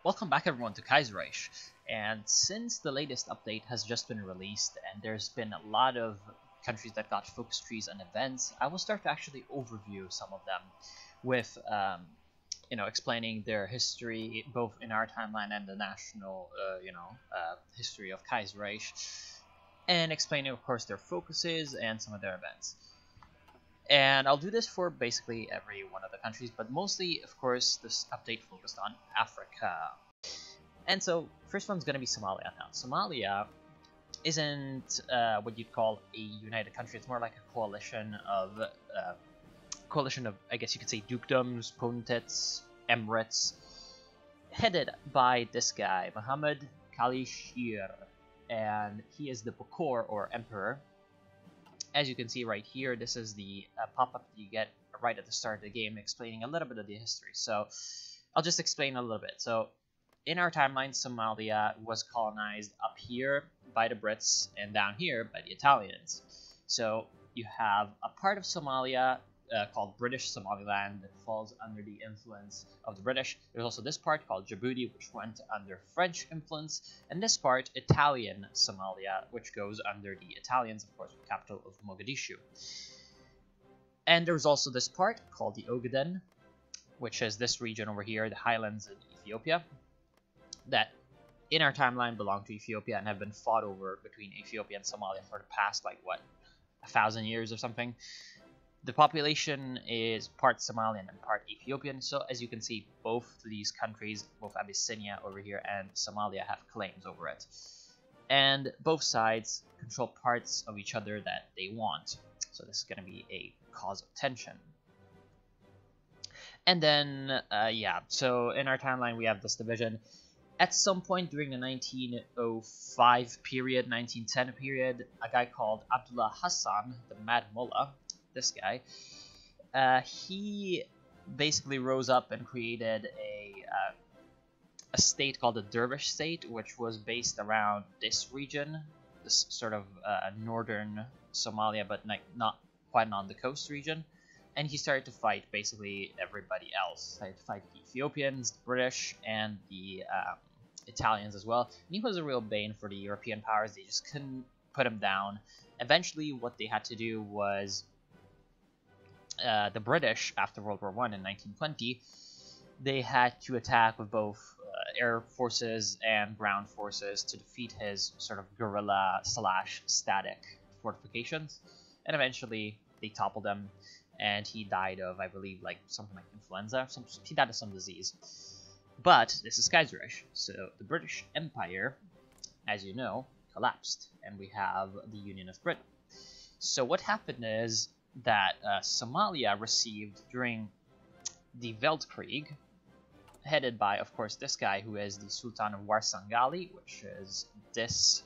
Welcome back everyone to Kaiserreich, and since the latest update has just been released and there's been a lot of countries that got focus trees and events, I will start to actually overview some of them with explaining their history both in our timeline and the national history of Kaiserreich, and explaining of course their focuses and some of their events. And I'll do this for basically every one of the countries, but mostly, of course, this update focused on Africa. And so, first one's going to be Somalia. Now, Somalia isn't what you'd call a united country. It's more like a coalition of, I guess you could say, dukedoms, potentates, emirates, headed by this guy, Muhammad Kaiserreich, and he is the Bokor, or emperor. As you can see right here, this is the pop-up that you get right at the start of the game explaining a little bit of the history. So I'll just explain a little bit. So in our timeline, Somalia was colonized up here by the Brits and down here by the Italians. So you have a part of Somalia called British Somaliland that falls under the influence of the British. There's also this part called Djibouti, which went under French influence, and this part, Italian Somalia, which goes under the Italians, of course, the capital of Mogadishu. And there's also this part called the Ogaden, which is this region over here, the highlands in Ethiopia, that in our timeline belong to Ethiopia and have been fought over between Ethiopia and Somalia for the past, 1,000 years or something. The population is part Somalian and part Ethiopian, so as you can see, both these countries, both Abyssinia over here and Somalia, have claims over it. And both sides control parts of each other that they want, so this is going to be a cause of tension. And then, so in our timeline we have this division. At some point during the 1905 period, 1910 period, a guy called Abdullah Hassan, the Mad Mullah, this guy, he basically rose up and created a state called the Dervish state, which was based around this region, this sort of northern Somalia, but not quite on the coast region. And he started to fight basically everybody else. He started to fight the Ethiopians, the British, and the Italians as well. And he was a real bane for the European powers. They just couldn't put him down. Eventually, what they had to do was the British, after World War I in 1920, they had to attack with both air forces and ground forces to defeat his sort of guerrilla / static fortifications. And eventually, they toppled him, and he died of, I believe, something like influenza. He died of some disease. But this is Kaiserreich, so the British Empire, as you know, collapsed, and we have the Union of Britain. So what happened is that Somalia received during the Weltkrieg, headed by, of course, this guy who is the Sultan of Warsangali, which is this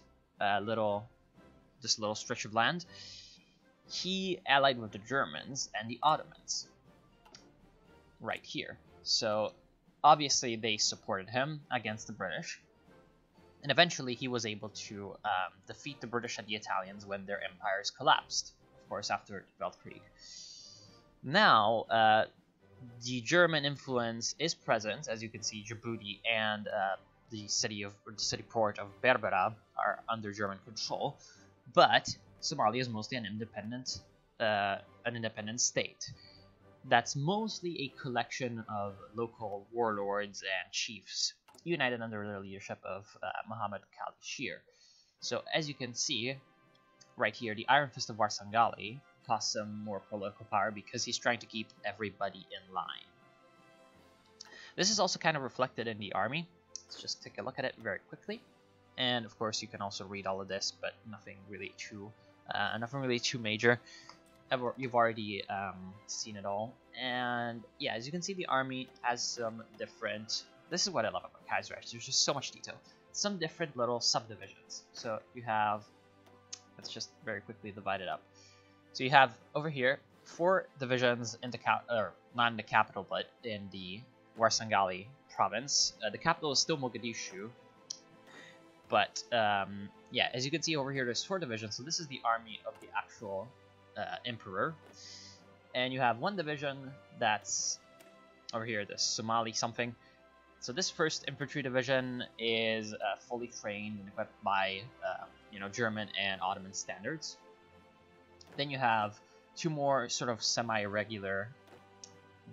little stretch of land. He allied with the Germans and the Ottomans right here. So obviously they supported him against the British, and eventually he was able to defeat the British and the Italians when their empires collapsed, of course, after the Weltkrieg. Now, the German influence is present. As you can see, Djibouti and the city port of Berbera are under German control, but Somalia is mostly an independent state. That's mostly a collection of local warlords and chiefs, united under the leadership of Muhammad Kaiserreich. So as you can see, right here, the Iron Fist of Warsangali costs him more political power because he's trying to keep everybody in line. This is also kind of reflected in the army. Let's just take a look at it very quickly. And of course, you can also read all of this, but nothing really too major. You've already seen it all. And yeah, as you can see, the army has some different. This is what I love about Kaiserreich. There's just so much detail. Some different little subdivisions. So you have. Let's just very quickly divide it up. So you have over here 4 divisions in the not in the capital, but in the Warsangali province. The capital is still Mogadishu. But yeah, as you can see over here, there's 4 divisions. So this is the army of the actual emperor. And you have 1 division that's over here, the Somali something, So this 1st Infantry Division is fully trained and equipped by German and Ottoman standards. Then you have 2 more sort of semi-regular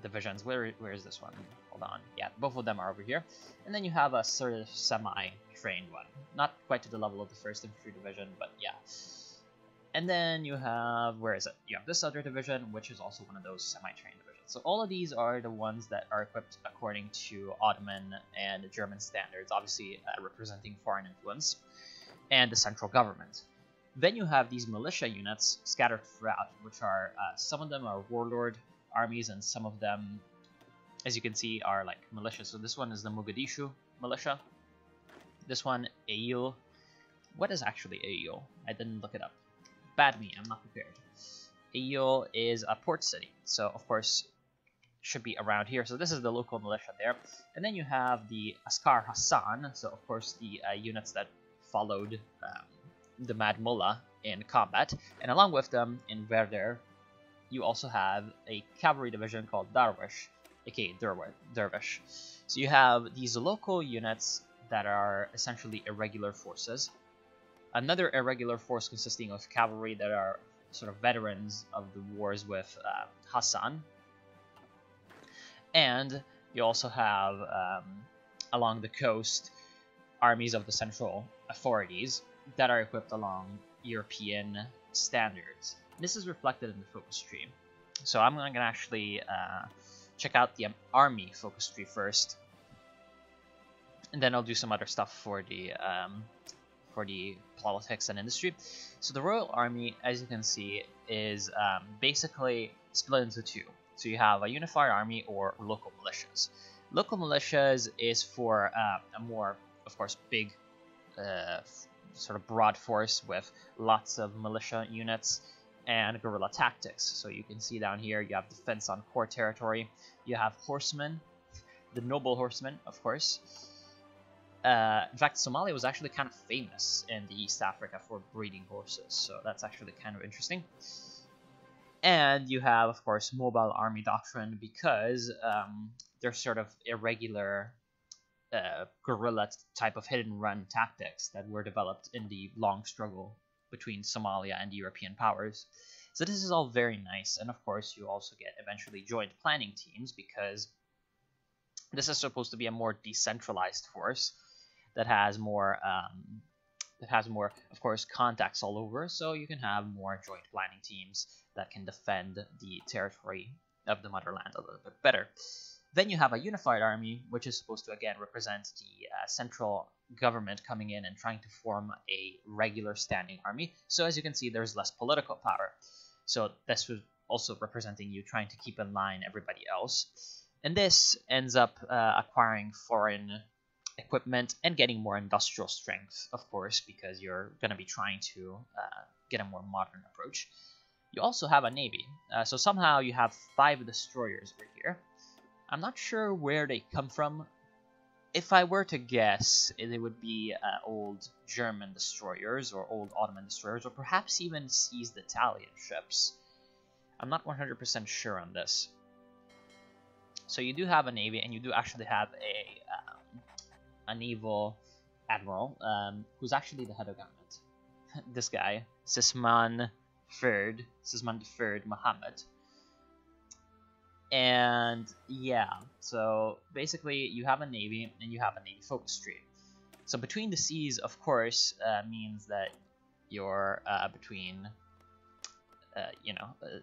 divisions. Where is this one? Hold on. Yeah, both of them are over here. And then you have a sort of semi-trained one. Not quite to the level of the 1st Infantry Division, but yeah. And then you have, where is it? You have this other division, which is also one of those semi-trained divisions. So all of these are the ones that are equipped according to Ottoman and German standards, obviously representing foreign influence, and the central government. Then you have these militia units scattered throughout, which are, some of them are warlord armies, and some of them, as you can see, are like militia. So this one is the Mogadishu militia. This one, Ail. What is actually Ail? I didn't look it up. Bad me, I'm not prepared. Ail is a port city, so of course should be around here. So this is the local militia there. And then you have the Askar Hassan, so of course the units that followed the Mad Mullah in combat. And along with them, in Verder, you also have a cavalry division called Darwish, aka Dervish. So you have these local units that are essentially irregular forces. Another irregular force consisting of cavalry that are sort of veterans of the wars with Hassan. And you also have, along the coast, armies of the central authorities that are equipped along European standards. This is reflected in the focus tree. So I'm going to actually check out the army focus tree first, and then I'll do some other stuff for the politics and industry. So the Royal Army, as you can see, is basically split into 2. So you have a unified army or local militias. Local militias is for a more, of course, big, sort of broad force with lots of militia units and guerrilla tactics. So you can see down here you have defense on core territory. You have horsemen, the noble horsemen, of course. In fact, Somalia was actually kind of famous in the East Africa for breeding horses, so that's actually kind of interesting. And you have, of course, mobile army doctrine, because they're sort of irregular guerrilla type of hit and run tactics that were developed in the long struggle between Somalia and the European powers. So this is all very nice, and of course you also get eventually joint planning teams, because this is supposed to be a more decentralized force that has more, of course, contacts all over, so you can have more joint planning teams that can defend the territory of the motherland a little bit better. Then you have a unified army, which is supposed to, again, represent the central government coming in and trying to form a regular standing army. So as you can see, there's less political power. So this was also representing you trying to keep in line everybody else. And this ends up acquiring foreign equipment and getting more industrial strength, of course, because you're going to be trying to get a more modern approach. You also have a navy. So somehow you have 5 destroyers over here. I'm not sure where they come from. If I were to guess, they would be old German destroyers or old Ottoman destroyers, or perhaps even seized Italian ships. I'm not 100% sure on this. So you do have a navy, and you do actually have a naval admiral, who's actually the head of government. This guy, Sisman III Muhammad. And yeah, so basically you have a navy and you have a navy focus tree. So between the seas, of course, means that you're between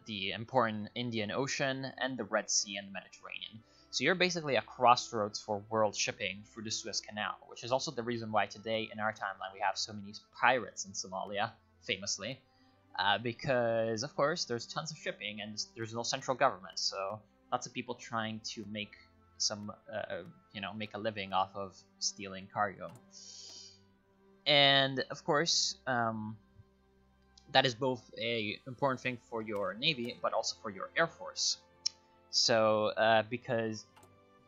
the important Indian Ocean and the Red Sea and the Mediterranean. So you're basically a crossroads for world shipping through the Suez Canal, which is also the reason why today in our timeline we have so many pirates in Somalia, famously, because of course there's tons of shipping and there's no central government, so lots of people trying to make some, make a living off of stealing cargo. And of course, that is both a important thing for your navy, but also for your air force. So, because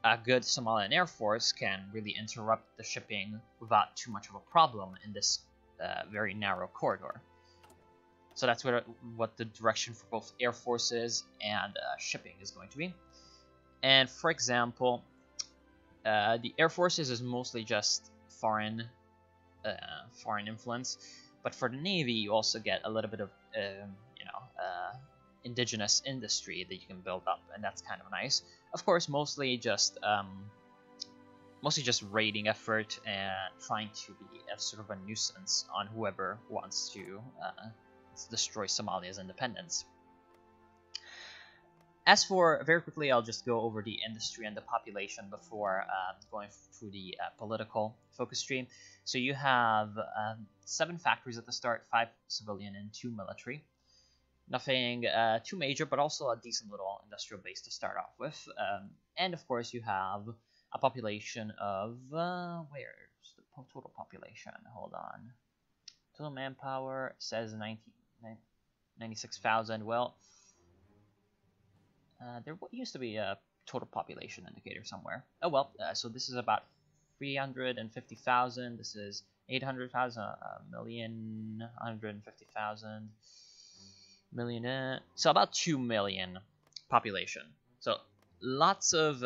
a good Somalian air force can really interrupt the shipping without too much of a problem in this very narrow corridor. So that's what the direction for both air forces and shipping is going to be. And for example, The Air Forces is mostly just foreign influence, but for the Navy you also get a little bit of indigenous industry that you can build up, and that's kind of nice. Of course, mostly just raiding effort and trying to be a sort of a nuisance on whoever wants to destroy Somalia's independence. As for, very quickly, I'll just go over the industry and the population before going through the political focus tree. So you have 7 factories at the start, 5 civilian and 2 military. Nothing too major, but also a decent little industrial base to start off with. And of course you have a population of, where's the total population? Hold on. Total manpower says 96,000. Well, there used to be a total population indicator somewhere. Oh well, so this is about 350,000. This is 800,000, million, 150,000, million. So about 2 million population. So lots of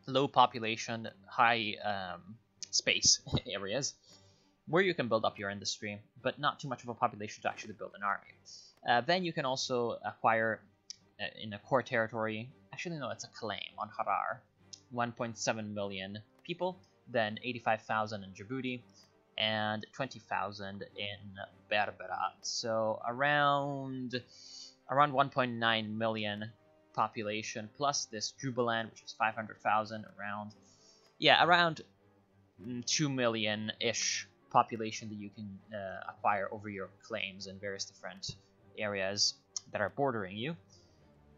low population, high space areas where you can build up your industry, but not too much of a population to actually build an army. Then you can also acquire in a core territory, actually no, it's a claim on Harar, 1.7 million people, then 85,000 in Djibouti, and 20,000 in Berbera. So around 1.9 million population, plus this Jubaland, which is 500,000, around 2 million-ish population that you can acquire over your claims in various different areas that are bordering you.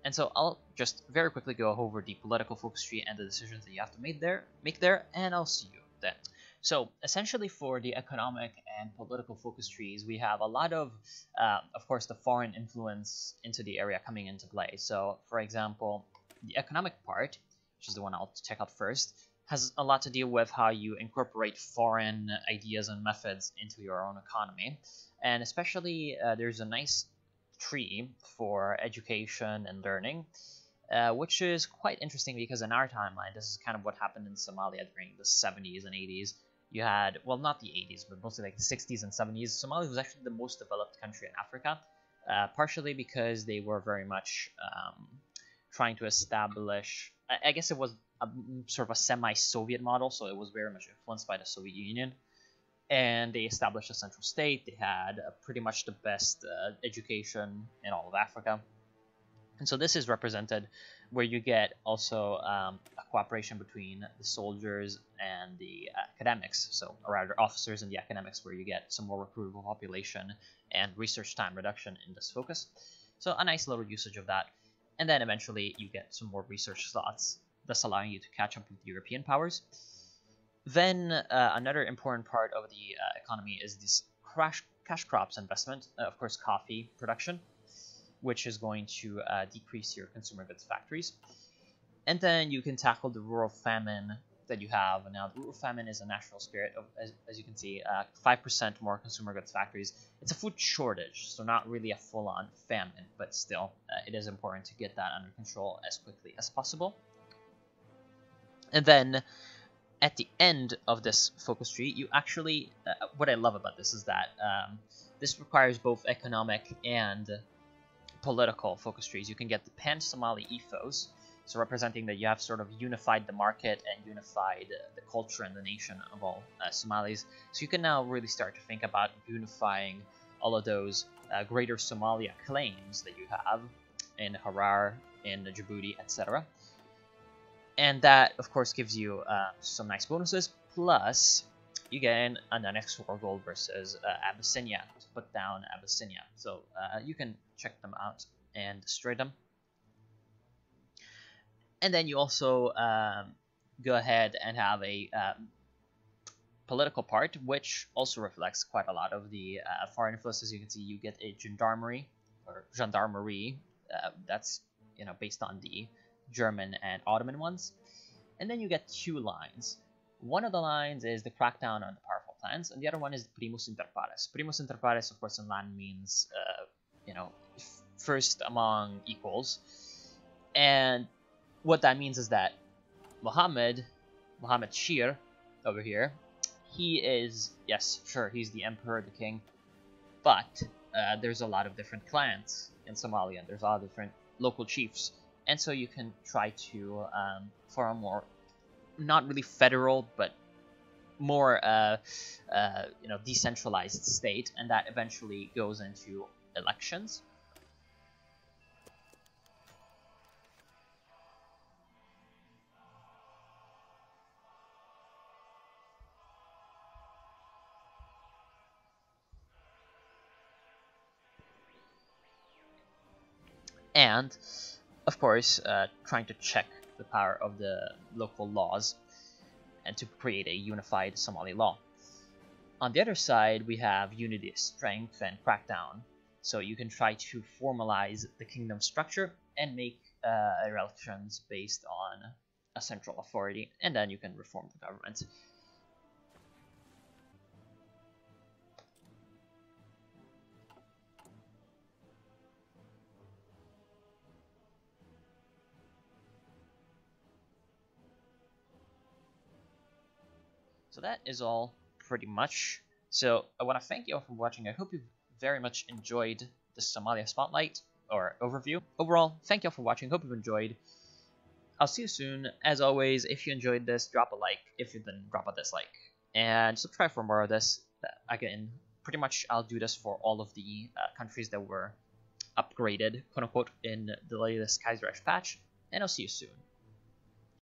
And so I'll just very quickly go over the political focus tree and the decisions that you have to make there, and I'll see you then. So essentially for the economic and political focus trees, we have a lot of course, the foreign influence into the area coming into play. So for example, the economic part, which is the one I'll check out first, has a lot to deal with how you incorporate foreign ideas and methods into your own economy. And especially there's a nice tree for education and learning, which is quite interesting because in our timeline, this is kind of what happened in Somalia during the 70s and 80s. You had, well, not the 80s, but mostly like the 60s and 70s. Somalia was actually the most developed country in Africa, partially because they were very much trying to establish, I guess it was a sort of a semi-Soviet model, so it was very much influenced by the Soviet Union. And they established a central state. They had pretty much the best education in all of Africa. And so this is represented where you get also a cooperation between the soldiers and the academics, so or rather officers and the academics, where you get some more recruitable population and research time reduction in this focus. So a nice little usage of that. And then eventually you get some more research slots, thus allowing you to catch up with the European powers. Then another important part of the economy is this cash crops investment, of course coffee production, which is going to decrease your consumer goods factories. And then you can tackle the rural famine that you have. Now, the rural famine is a national spirit of, as you can see, 5% more consumer goods factories. It's a food shortage, so not really a full-on famine, but still, it is important to get that under control as quickly as possible. And then at the end of this focus tree, you actually, what I love about this is that this requires both economic and political focus trees. You can get the pan-Somali ethos, so representing that you have sort of unified the market and unified the culture and the nation of all Somalis. So you can now really start to think about unifying all of those greater Somalia claims that you have in Harar, in Djibouti, etc. And that, of course, gives you some nice bonuses, plus you gain an annexed war goal versus Abyssinia, to put down Abyssinia. So you can check them out and destroy them. And then you also go ahead and have a political part, which also reflects quite a lot of the foreign influence. As you can see, you get a gendarmerie, that's based on the German and Ottoman ones. And then you get 2 lines. One of the lines is the crackdown on the powerful clans, and the other one is the primus inter pares. Primus inter pares, of course, in Latin means, first among equals. And what that means is that Muhammad Shir over here, he is, yes, sure, he's the emperor, the king, but there's a lot of different clans in Somalia, and there's a lot of different local chiefs, and so you can try to form a more, not really federal, but more decentralized state, and that eventually goes into elections. And of course, trying to check the power of the local laws and to create a unified Somali law. On the other side, we have unity of strength and crackdown. So you can try to formalize the kingdom structure and make elections based on a central authority, and then you can reform the government. So that is all pretty much. So I want to thank you all for watching. I hope you very much enjoyed the Somalia Spotlight or overview. Overall, thank you all for watching. Hope you've enjoyed. I'll see you soon. As always, if you enjoyed this, drop a like. If you didn't, drop a dislike. And subscribe for more of this. Again, pretty much I'll do this for all of the countries that were upgraded, quote unquote, in the latest Kaiserreich patch. And I'll see you soon.